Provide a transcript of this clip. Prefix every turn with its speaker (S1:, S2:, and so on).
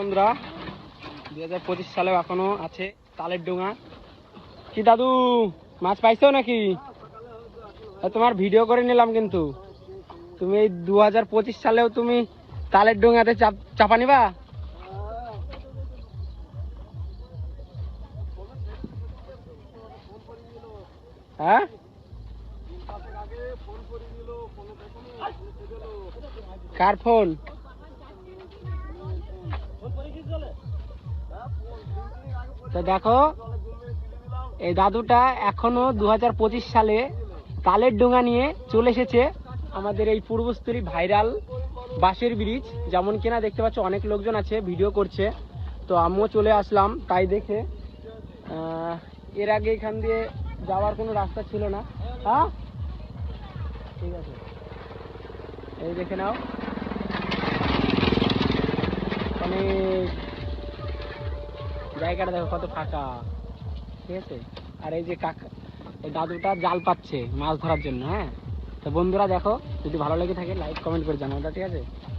S1: বন্ধুরা 2025 সালেও এখনো আছে তালের ডোঙা। কি দাদু মাছ পাইছো নাকি? তোমার ভিডিও করে নিলাম, কিন্তু তুমি এই 2025 সালেও তুমি তালের ডোঙাতে চাপা নিবা? হ্যাঁ, কার ফোন? তো দেখো এই দাদুটা এখনো 2025 সালে তালের ডোঙা নিয়ে চলে এসেছে আমাদের এই পূর্বস্থলী ভাইরাল বাঁশের ব্রিজ। যেমন কিনা দেখতে পাচ্ছ অনেক লোকজন আছে, ভিডিও করছে, তো আমিও চলে আসলাম। তাই দেখে এর আগে এখান দিয়ে যাওয়ার কোনো রাস্তা ছিল না। হ্যাঁ ঠিক আছে, এই দেখে নাও অনেক জায়গাটা দেখো কত ফাঁকা, ঠিক আছে। আর এই যে কাকা, এই দাদুটা জাল পাচ্ছে মাছ ধরার জন্য। হ্যাঁ, তো বন্ধুরা দেখো, যদি ভালো লেগে থাকে লাইক কমেন্ট করে জানাও, ঠিক আছে।